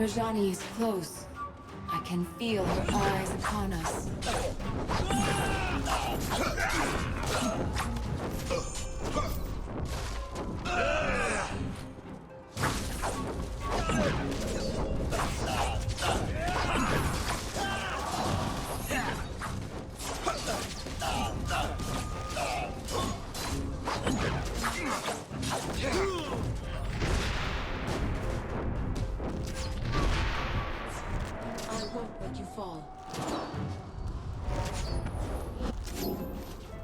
Rajani is close. I can feel her eyes upon us. I won't let you fall.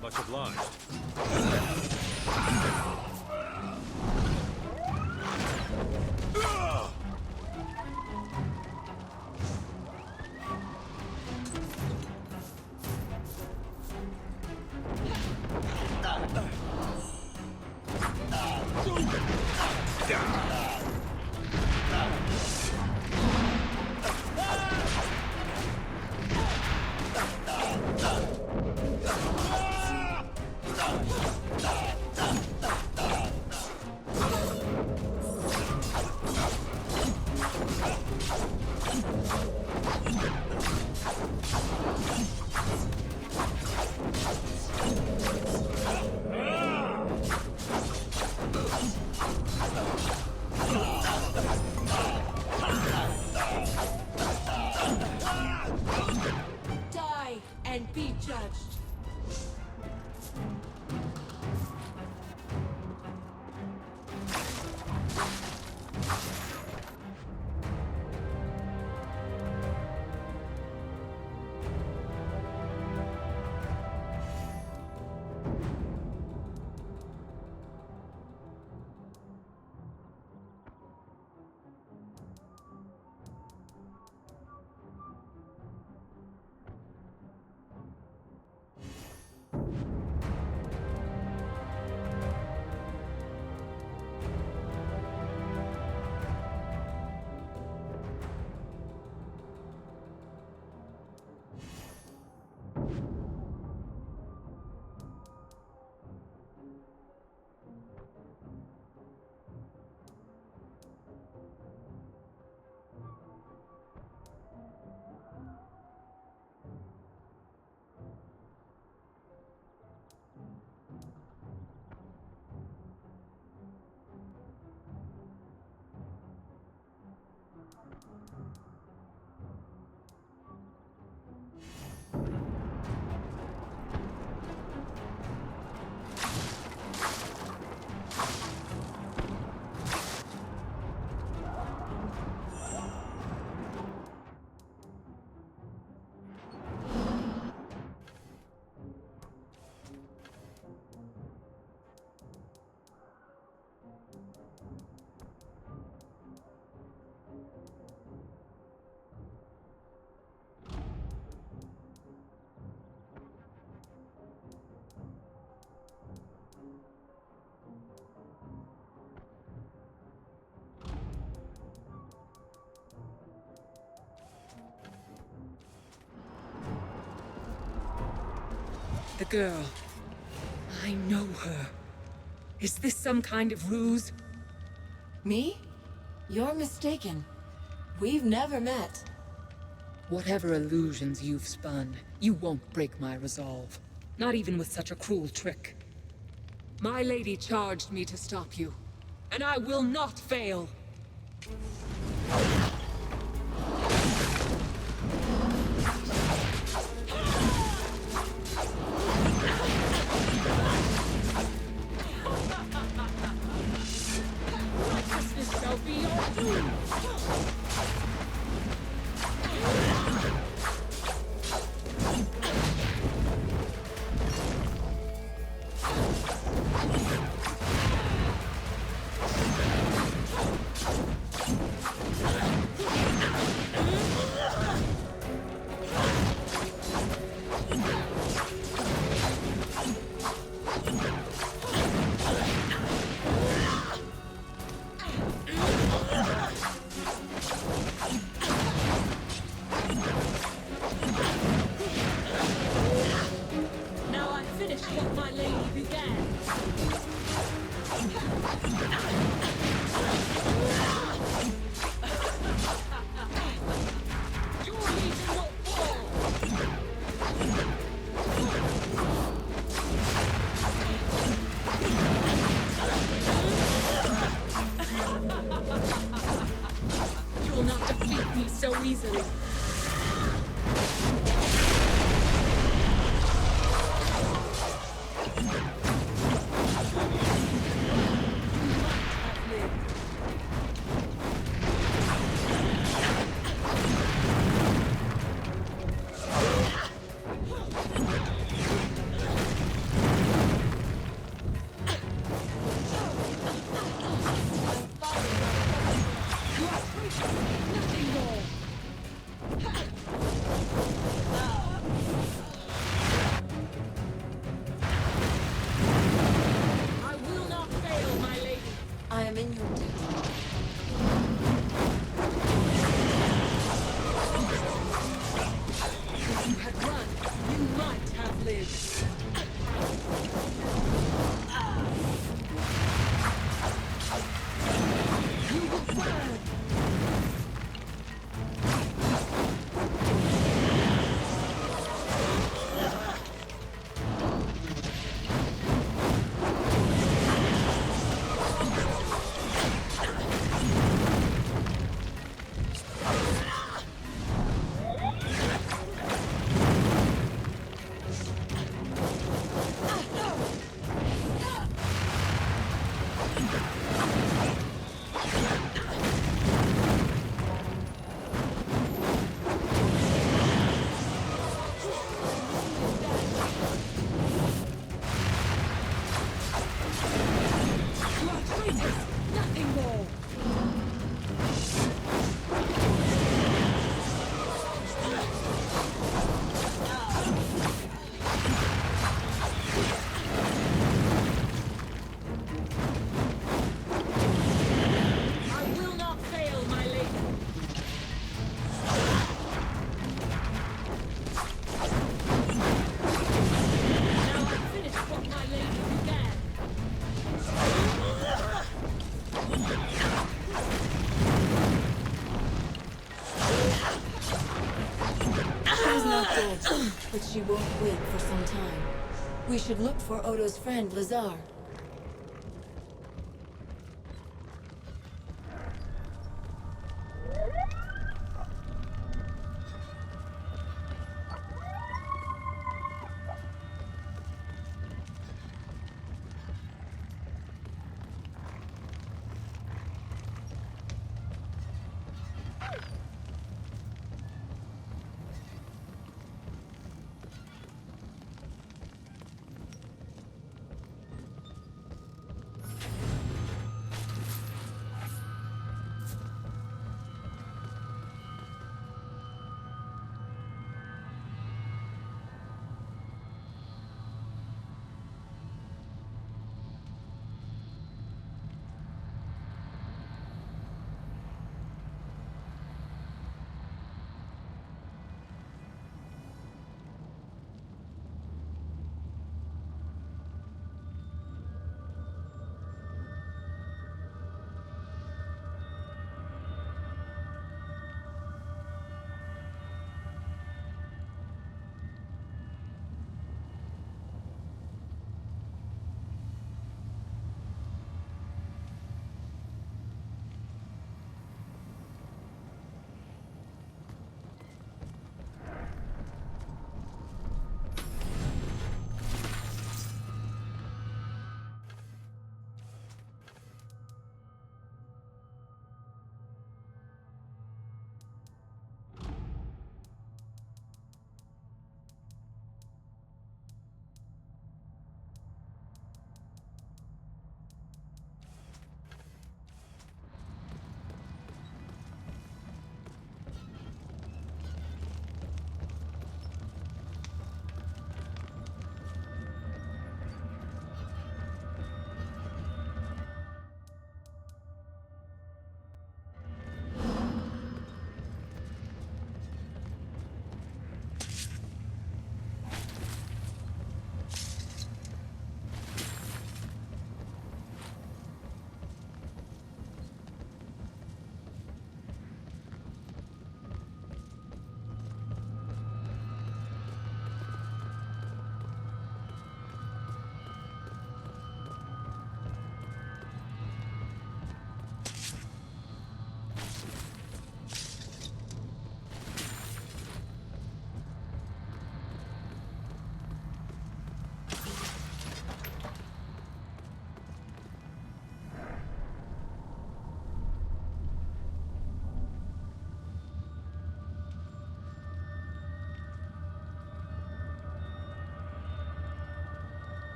Much obliged. Die and be judged. The girl. I know her. Is this some kind of ruse? Me? You're mistaken. We've never met. Whatever illusions you've spun, you won't break my resolve. Not even with such a cruel trick. My lady charged me to stop you, and I will not fail! Righteousness shall be your doom! She's not dead, but she won't wake for some time. We should look for Odo's friend, Lazar.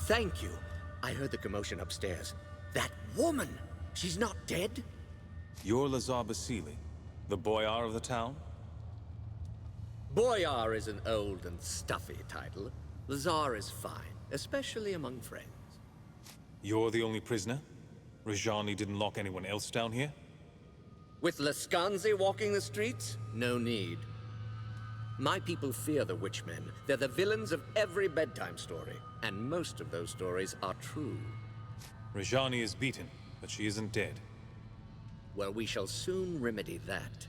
Thank you. I heard the commotion upstairs. That woman! She's not dead? You're Lazar Basili, the boyar of the town? Boyar is an old and stuffy title. Lazar is fine, especially among friends. You're the only prisoner? Rajani didn't lock anyone else down here? With Lascanzi walking the streets? No need. My people fear the Witchmen. They're the villains of every bedtime story, and most of those stories are true. Rajani is beaten, but she isn't dead. Well, we shall soon remedy that.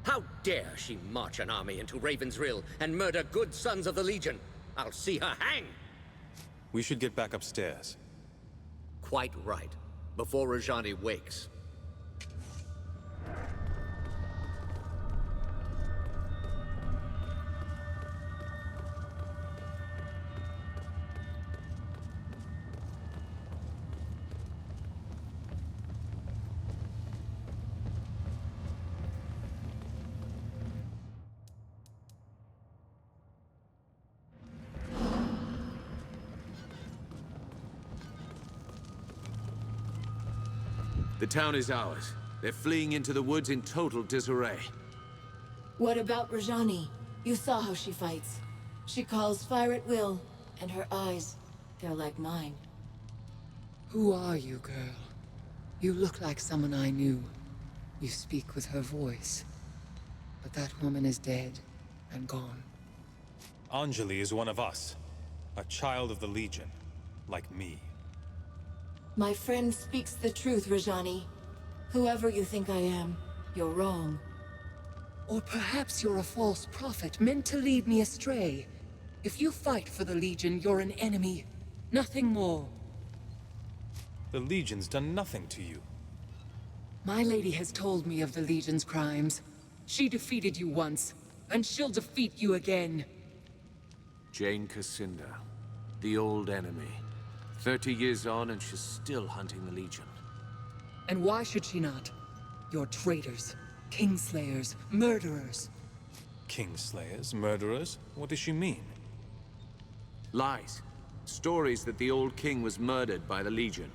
How dare she march an army into Raven's Rill and murder good sons of the Legion? I'll see her hang! We should get back upstairs. Quite right. Before Rajani wakes. The town is ours. They're fleeing into the woods in total disarray. What about Rajani? You saw how she fights. She calls fire at will, and her eyes, they're like mine. Who are you, girl? You look like someone I knew. You speak with her voice. But that woman is dead and gone. Anjali is one of us. A child of the Legion. Like me. My friend speaks the truth, Rajani. Whoever you think I am, you're wrong. Or perhaps you're a false prophet meant to lead me astray. If you fight for the Legion, you're an enemy. Nothing more. The Legion's done nothing to you. My lady has told me of the Legion's crimes. She defeated you once, and she'll defeat you again. Jane Cassinda, the old enemy. 30 years on and she's still hunting the Legion. And why should she not? You're traitors, kingslayers, murderers. Kingslayers? Murderers? What does she mean? Lies. Stories that the old king was murdered by the Legion.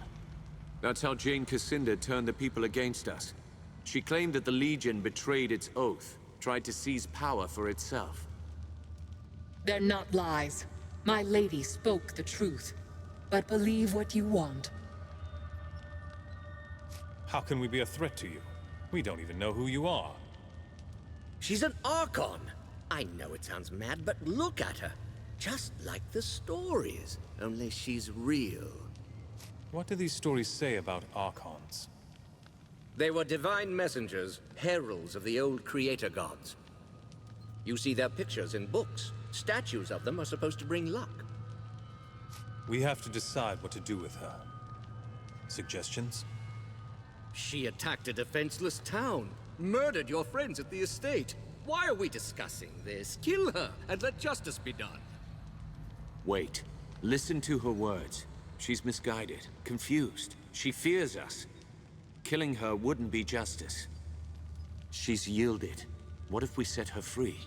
That's how Jane Cassinda turned the people against us. She claimed that the Legion betrayed its oath, tried to seize power for itself. They're not lies. My lady spoke the truth. But believe what you want. How can we be a threat to you? We don't even know who you are. She's an Archon. I know it sounds mad, but look at her. Just like the stories, only she's real. What do these stories say about Archons? They were divine messengers, heralds of the old creator gods. You see their pictures in books. Statues of them are supposed to bring luck. We have to decide what to do with her. Suggestions? She attacked a defenseless town, murdered your friends at the estate. Why are we discussing this? Kill her and let justice be done. Wait. Listen to her words. She's misguided, confused. She fears us. Killing her wouldn't be justice. She's yielded. What if we set her free?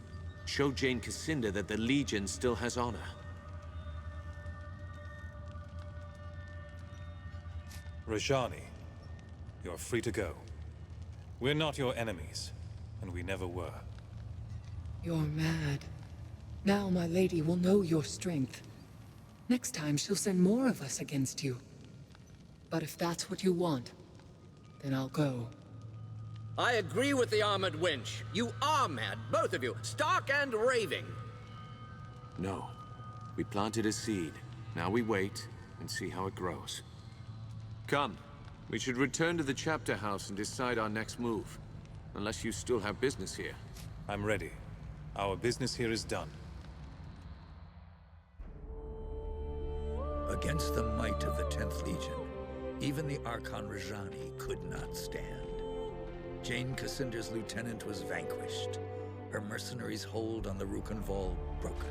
Show Jane Cassinda that the Legion still has honor. Rajani, you're free to go. We're not your enemies, and we never were. You're mad. Now my lady will know your strength. Next time she'll send more of us against you. But if that's what you want, then I'll go. I agree with the armored wench. You are mad, both of you, stark and raving. No. We planted a seed. Now we wait and see how it grows. Come. We should return to the chapter house and decide our next move. Unless you still have business here. I'm ready. Our business here is done. Against the might of the 10th Legion, even the Archon Rajani could not stand. Jane Cassinda's lieutenant was vanquished, her mercenaries' hold on the Rukenval broken.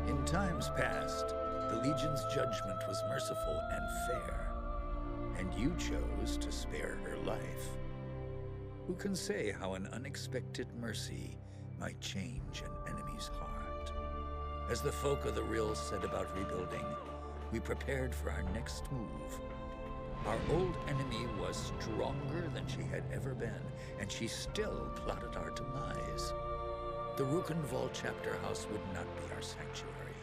In times past, the Legion's judgment was merciful and fair, and you chose to spare her life. Who can say how an unexpected mercy might change an enemy's heart? As the folk of the Rill said about rebuilding, we prepared for our next move. Our old enemy was stronger than she had ever been, and she still plotted our demise. The Rukenval chapter house would not be our sanctuary,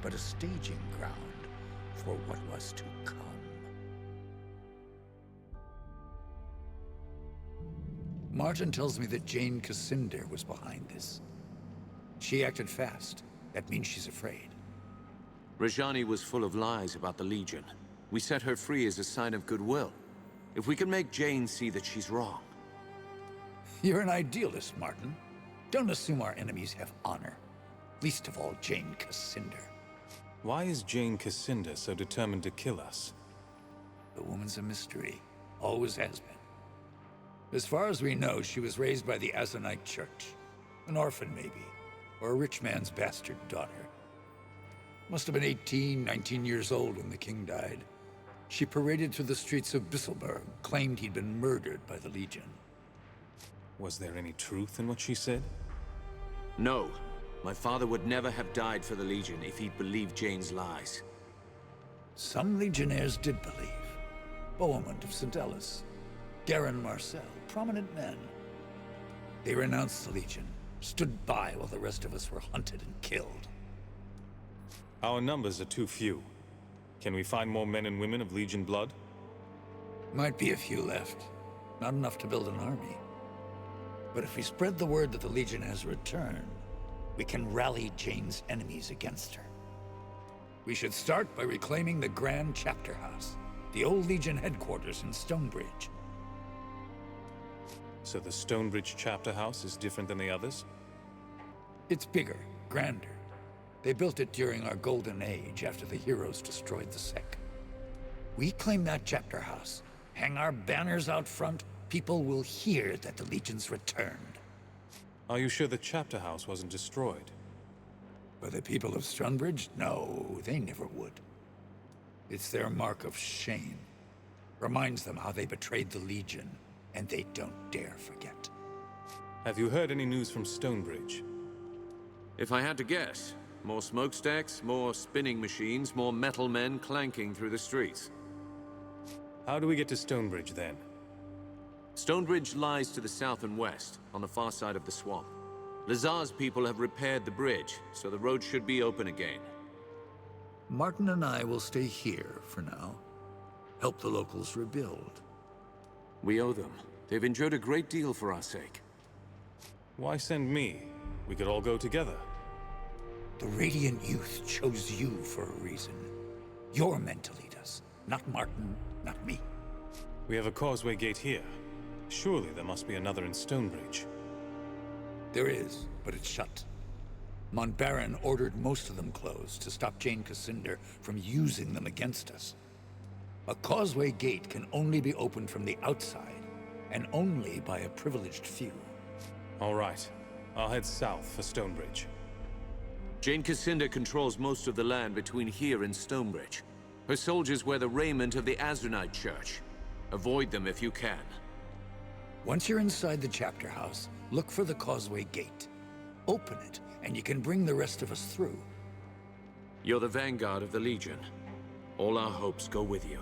but a staging ground for what was to come. Martin tells me that Jane Cassinda was behind this. She acted fast. That means she's afraid. Rajani was full of lies about the Legion. We set her free as a sign of goodwill. If we can make Jane see that she's wrong. You're an idealist, Martin. Don't assume our enemies have honor. Least of all, Jane Cassinda. Why is Jane Cassinda so determined to kill us? The woman's a mystery. Always has been. As far as we know, she was raised by the Asonite Church. An orphan, maybe. Or a rich man's bastard daughter. Must have been 18, 19 years old when the king died. She paraded through the streets of Bisselberg, claimed he'd been murdered by the Legion. Was there any truth in what she said? No. My father would never have died for the Legion if he'd believed Jane's lies. Some Legionnaires did believe. Bohemond of St. Ellis, Garen Marcel, prominent men. They renounced the Legion, stood by while the rest of us were hunted and killed. Our numbers are too few. Can we find more men and women of Legion blood? Might be a few left. Not enough to build an army. But if we spread the word that the Legion has returned, we can rally Jane's enemies against her. We should start by reclaiming the Grand Chapter House, the old Legion headquarters in Stonebridge. So the Stonebridge chapter house is different than the others? It's bigger, grander. They built it during our golden age after the heroes destroyed the Sec. We claim that chapter house, hang our banners out front, people will hear that the Legion's returned. Are you sure the chapter house wasn't destroyed? By the people of Stonebridge? No, they never would. It's their mark of shame. Reminds them how they betrayed the Legion, and they don't dare forget. Have you heard any news from Stonebridge? If I had to guess, more smokestacks, more spinning machines, more metal men clanking through the streets. How do we get to Stonebridge then? Stonebridge lies to the south and west, on the far side of the swamp. Lazar's people have repaired the bridge, so the road should be open again. Martin and I will stay here for now. Help the locals rebuild. We owe them. They've endured a great deal for our sake. Why send me? We could all go together. The Radiant Youth chose you for a reason. You're meant to lead us, not Martin, not me. We have a causeway gate here. Surely there must be another in Stonebridge. There is, but it's shut. Montbaron ordered most of them closed to stop Jane Cassinder from using them against us. A causeway gate can only be opened from the outside, and only by a privileged few. All right. I'll head south for Stonebridge. Jane Cassinder controls most of the land between here and Stonebridge. Her soldiers wear the raiment of the Azranite Church. Avoid them if you can. Once you're inside the chapter house, look for the causeway gate. Open it, and you can bring the rest of us through. You're the vanguard of the Legion. All our hopes go with you.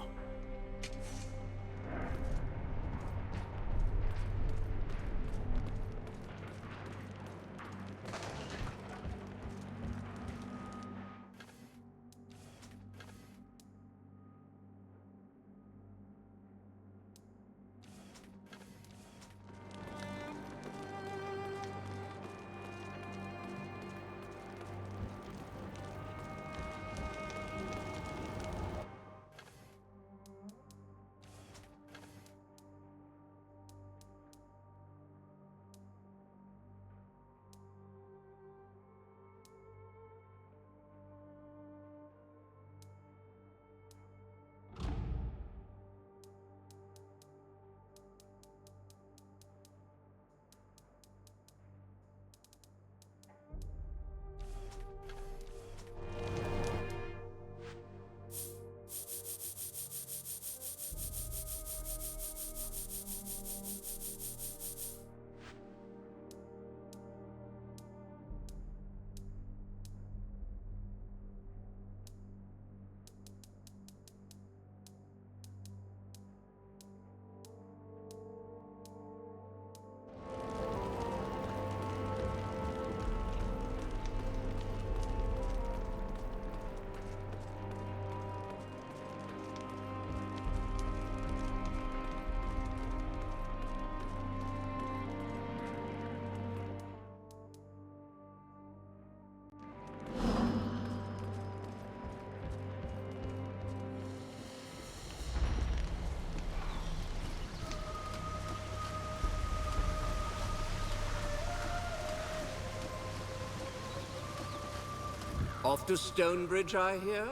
Off to Stonebridge, I hear?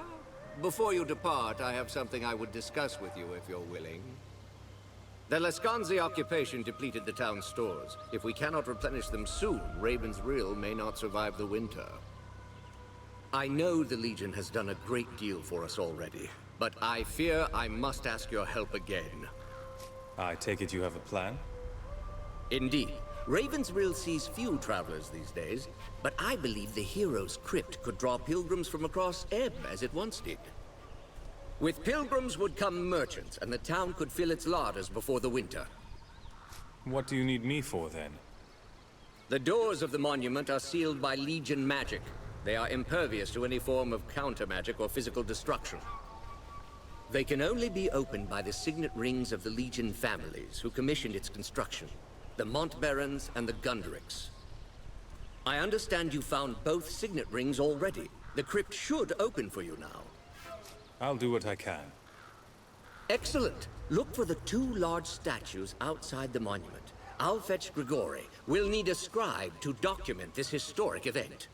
Before you depart, I have something I would discuss with you if you're willing. The Lascanzi occupation depleted the town's stores. If we cannot replenish them soon, Raven's Rill may not survive the winter. I know the Legion has done a great deal for us already, but I fear I must ask your help again. I take it you have a plan? Indeed. Raven's Rill sees few travelers these days, but I believe the hero's Crypt could draw pilgrims from across Ebb as it once did. With pilgrims would come merchants, and the town could fill its larders before the winter. What do you need me for, then? The doors of the monument are sealed by Legion magic. They are impervious to any form of counter-magic or physical destruction. They can only be opened by the signet rings of the Legion families who commissioned its construction. The Montbarons and the Gundricks. I understand you found both signet rings already. The crypt should open for you now. I'll do what I can. Excellent. Look for the two large statues outside the monument. I'll fetch Grigori. We'll need a scribe to document this historic event.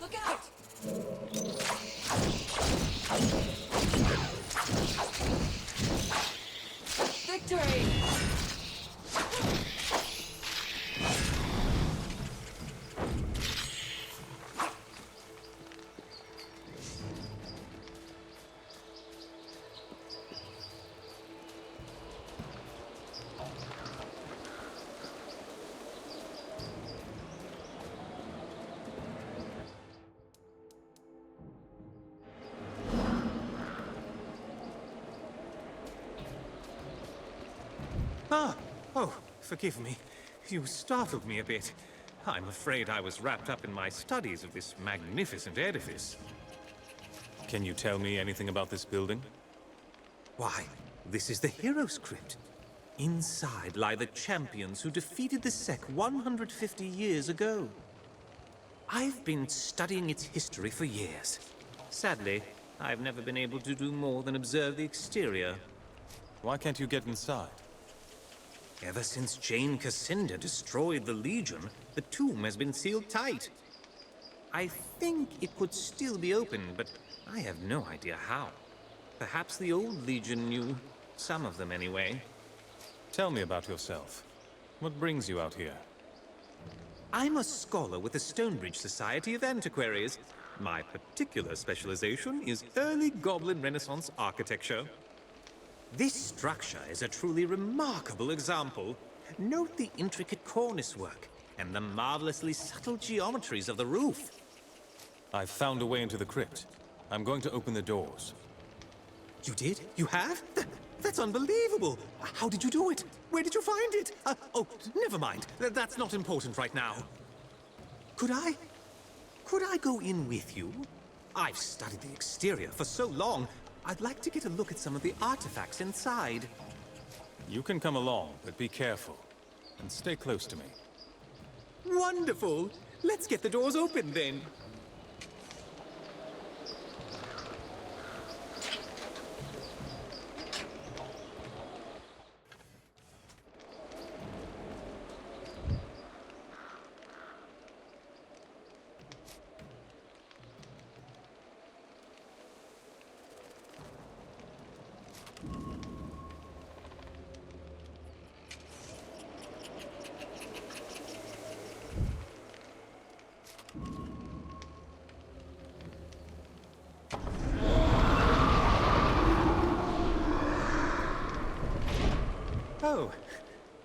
Look out! Victory! Oh, forgive me. You startled me a bit. I'm afraid I was wrapped up in my studies of this magnificent edifice. Can you tell me anything about this building? Why, this is the Hero's Crypt. Inside lie the champions who defeated the Sec 150 years ago. I've been studying its history for years. Sadly, I've never been able to do more than observe the exterior. Why can't you get inside? Ever since Jane Cassinda destroyed the Legion, the tomb has been sealed tight. I think it could still be open, but I have no idea how. Perhaps the old Legion knew. Some of them, anyway. Tell me about yourself. What brings you out here? I'm a scholar with the Stonebridge Society of Antiquaries. My particular specialization is early Goblin Renaissance architecture. This structure is a truly remarkable example. Note the intricate cornice work and the marvelously subtle geometries of the roof. I've found a way into the crypt. I'm going to open the doors. You did? You have? That's unbelievable! How did you do it? Where did you find it? Oh, never mind. That's not important right now. Could I go in with you? I've studied the exterior for so long. I'd like to get a look at some of the artifacts inside. You can come along, but be careful. And stay close to me. Wonderful! Let's get the doors open, then.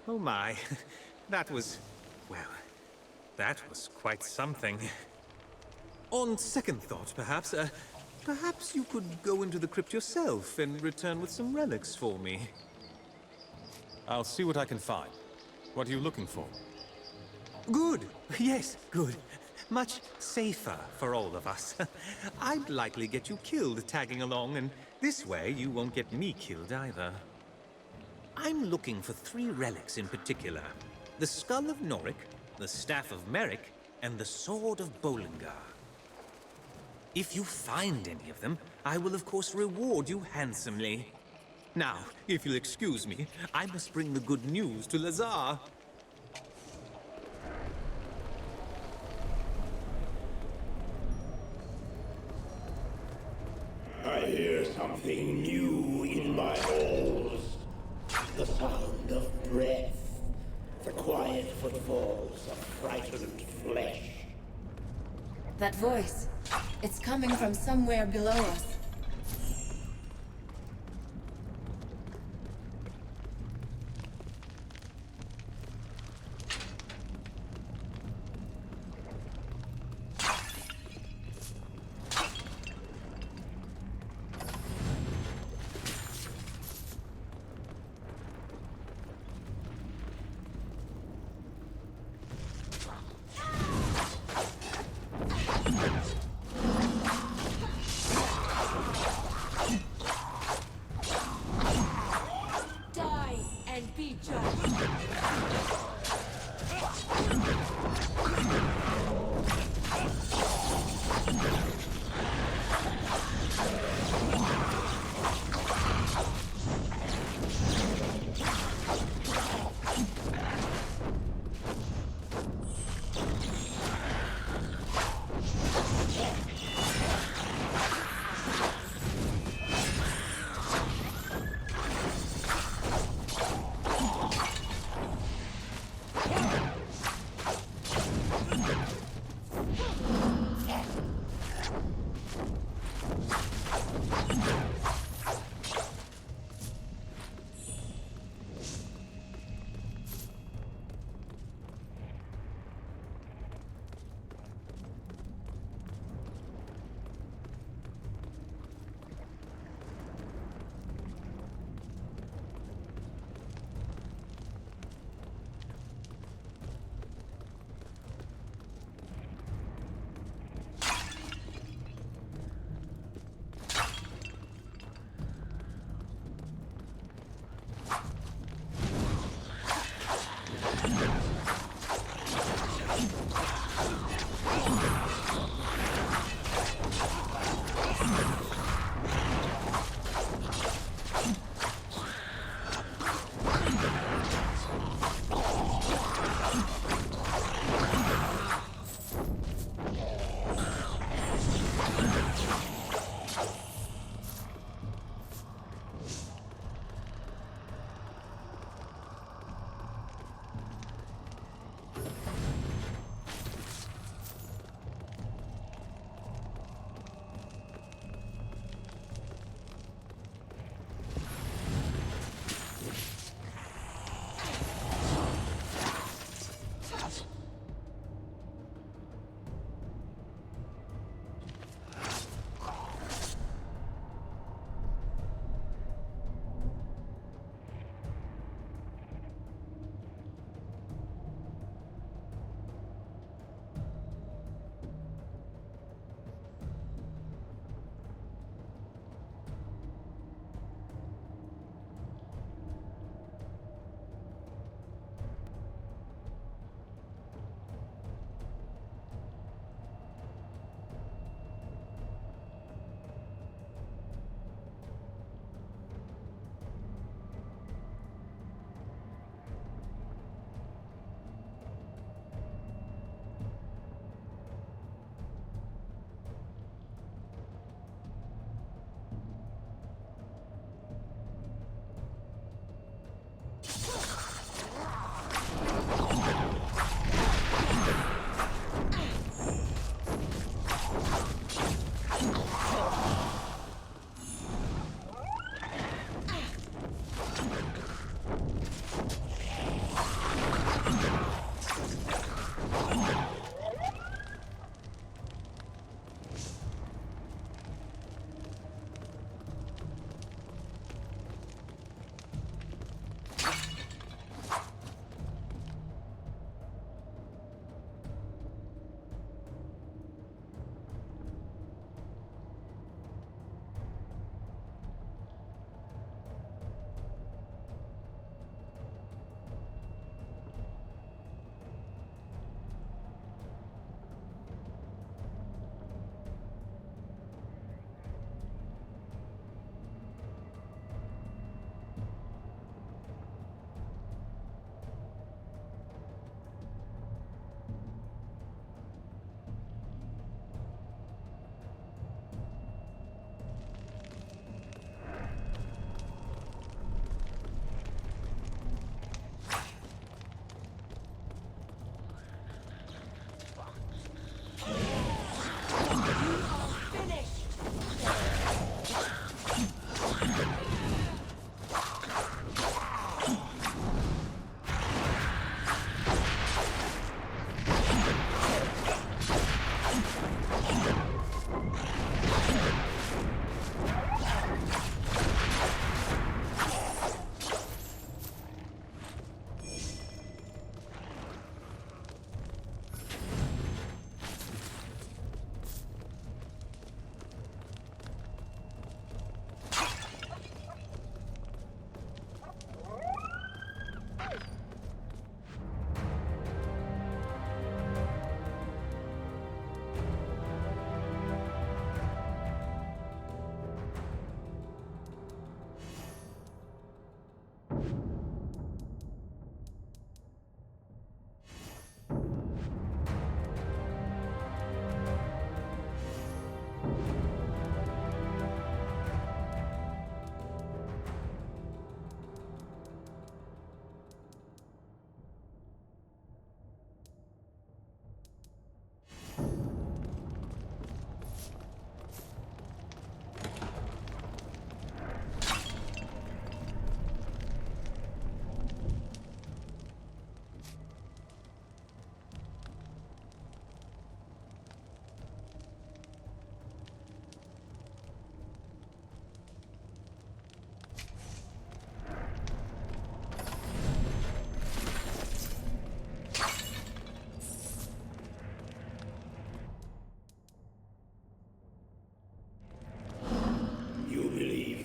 Oh my. That was, well, that was quite something. On second thought, perhaps you could go into the crypt yourself and return with some relics for me. I'll see what I can find. What are you looking for? Good. Yes, good. Much safer for all of us. I'd likely get you killed tagging along, and this way you won't get me killed either. I'm looking for 3 relics in particular. The Skull of Noric, the Staff of Merrick, and the Sword of Bollingar. If you find any of them, I will of course reward you handsomely. Now, if you'll excuse me, I must bring the good news to Lazar. I hear something new in my halls. The sound of breath. The quiet footfalls of frightened flesh. That voice. It's coming from somewhere below us.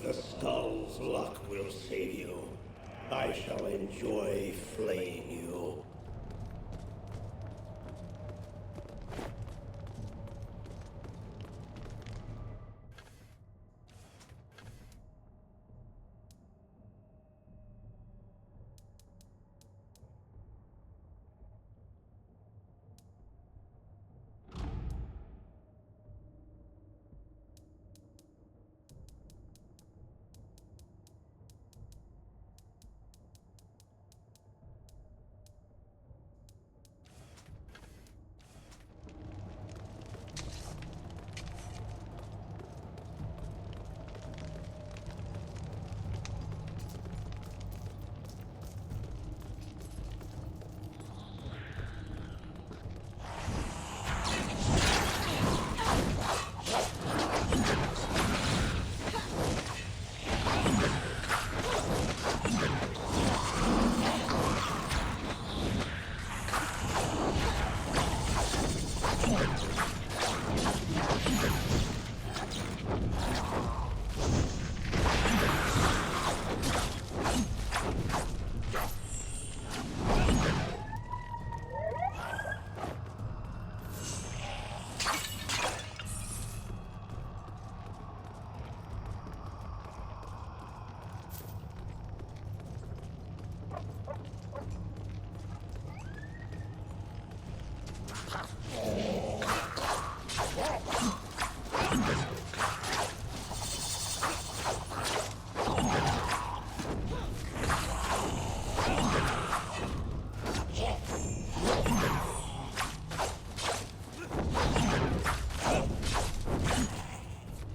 The skull's luck will save you. I shall enjoy flaying you.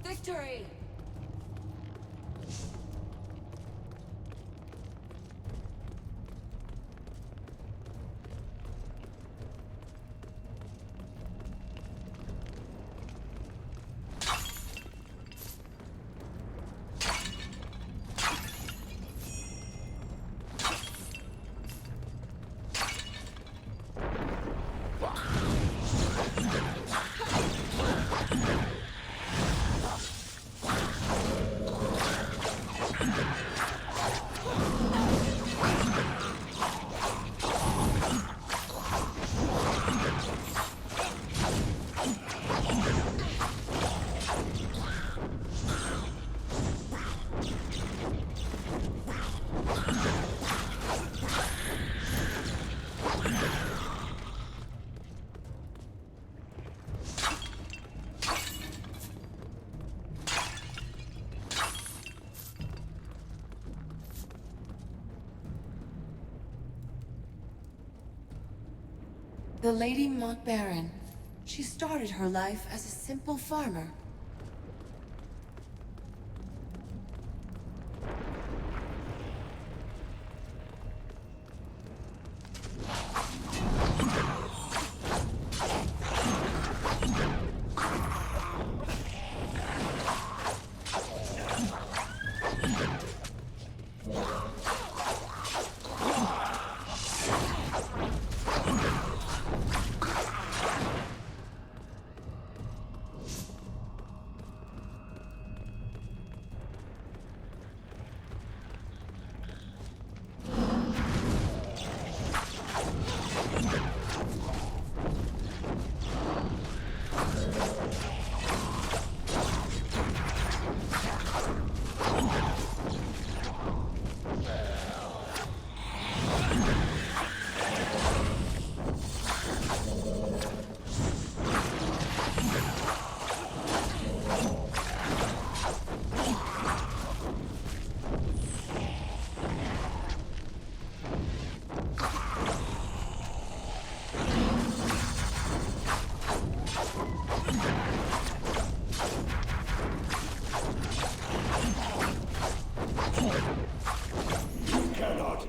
Victory! The Lady Montbaron. She started her life as a simple farmer.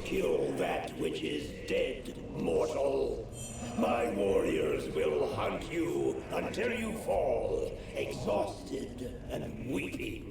Kill that which is dead, mortal. My warriors will hunt you until you fall, exhausted and weeping.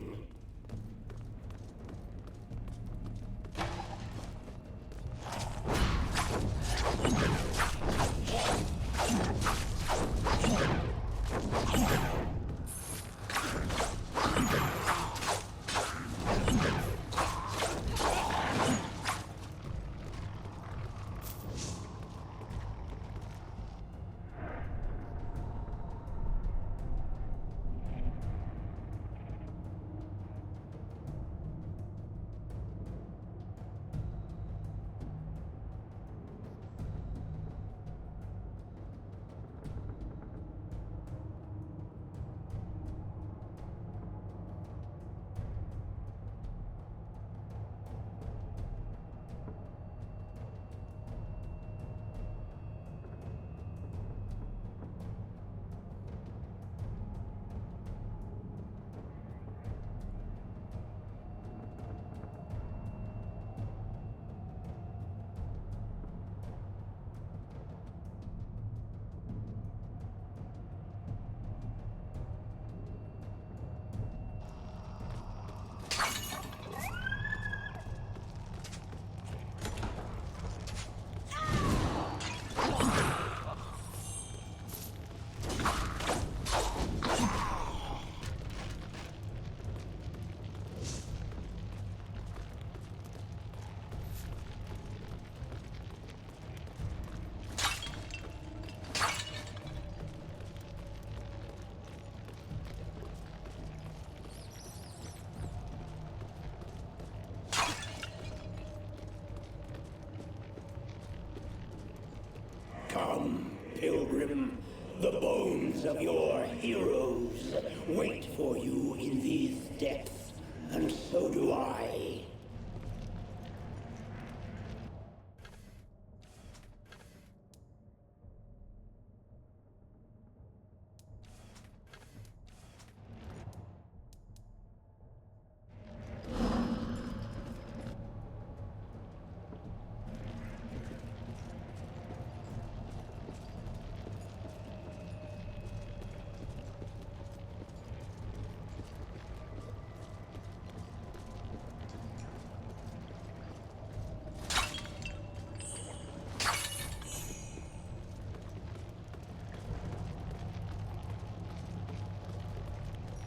bones of your heroes wait for you in these depths, and so do I.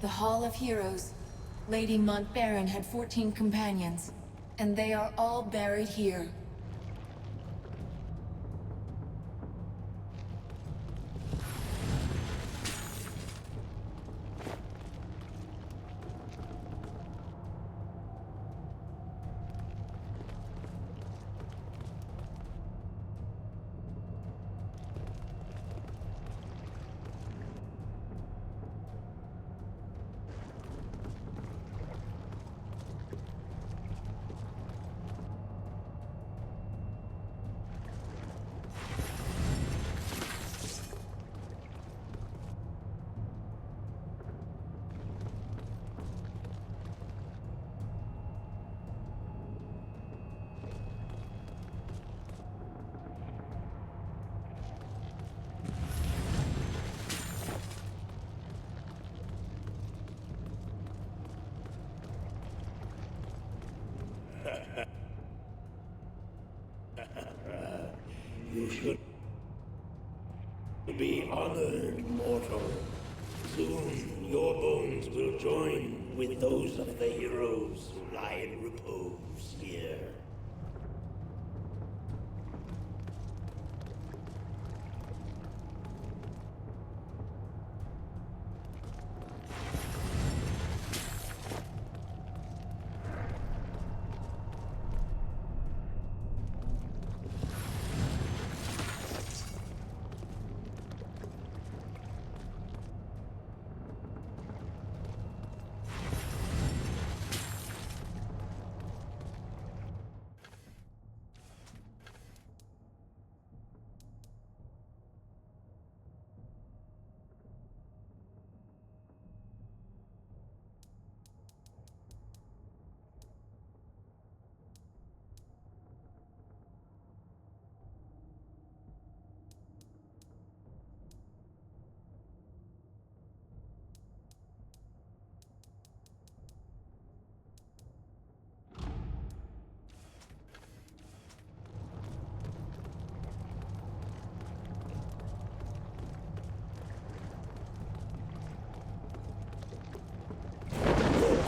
The Hall of Heroes. Lady Montbaron had 14 companions, and they are all buried here. You should be honored, mortal. Soon your bones will join with those of the heroes who lie in repose here.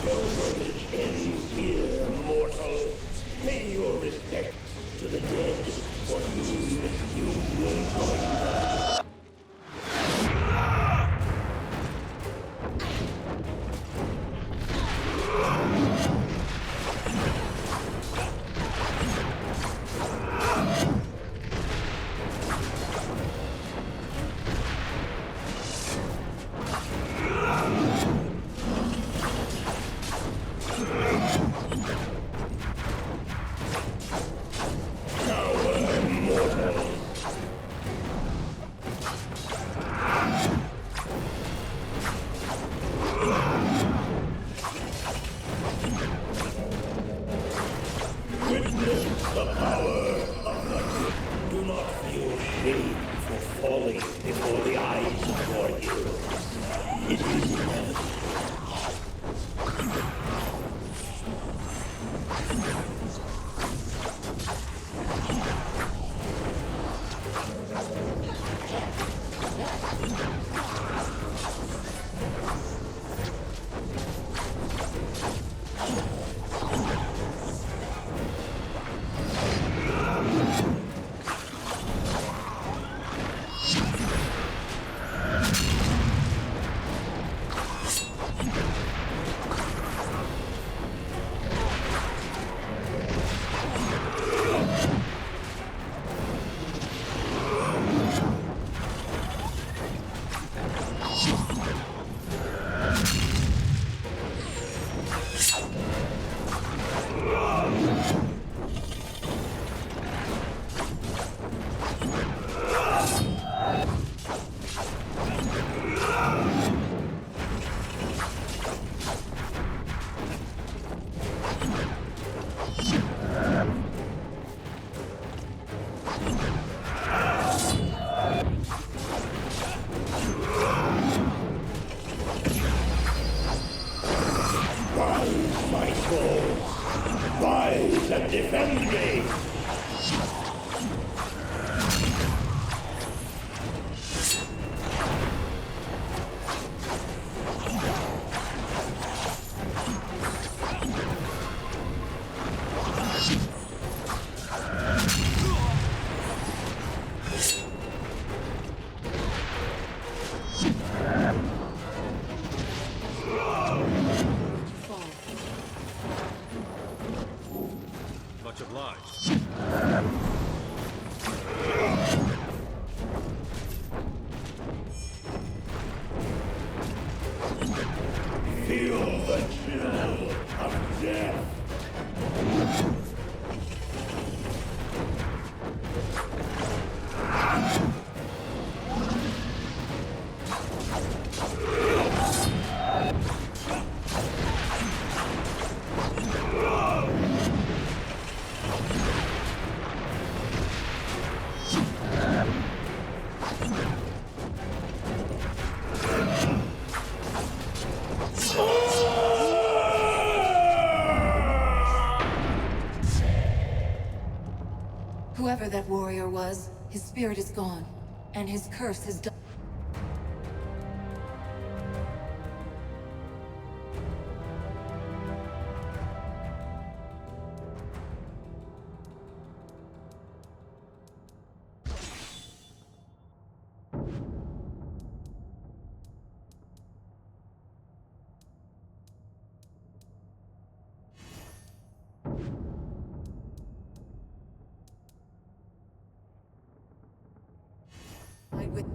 Pilgrimage ends here, mortal. Pay your respects to the dead, for you will join them. Rise and defend me! Much obliged. Feel the chill of death! Whoever that warrior was, his spirit is gone, and his curse is done. With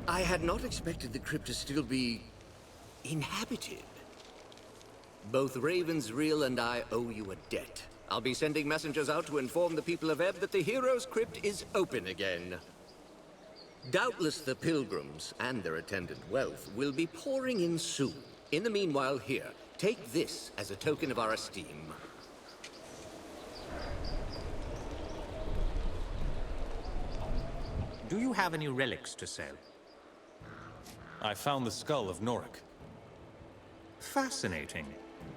I had not expected the crypt to still be inhabited. Both Ravens, Rill, and I owe you a debt. I'll be sending messengers out to inform the people of Ebb that the Hero's Crypt is open again. Doubtless the pilgrims and their attendant wealth will be pouring in soon. In the meanwhile, here, take this as a token of our esteem. Do you have any relics to sell? I found the skull of Norik. Fascinating,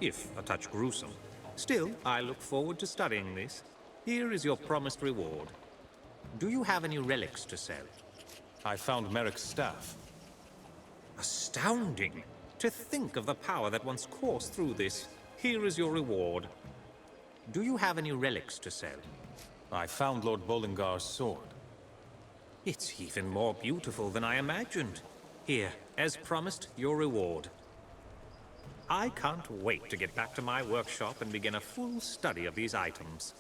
if a touch gruesome. Still, I look forward to studying this. Here is your promised reward. Do you have any relics to sell? I found Merrick's staff. Astounding! To think of the power that once coursed through this. Here is your reward. Do you have any relics to sell? I found Lord Bollingar's sword. It's even more beautiful than I imagined. Here, as promised, your reward. I can't wait to get back to my workshop and begin a full study of these items.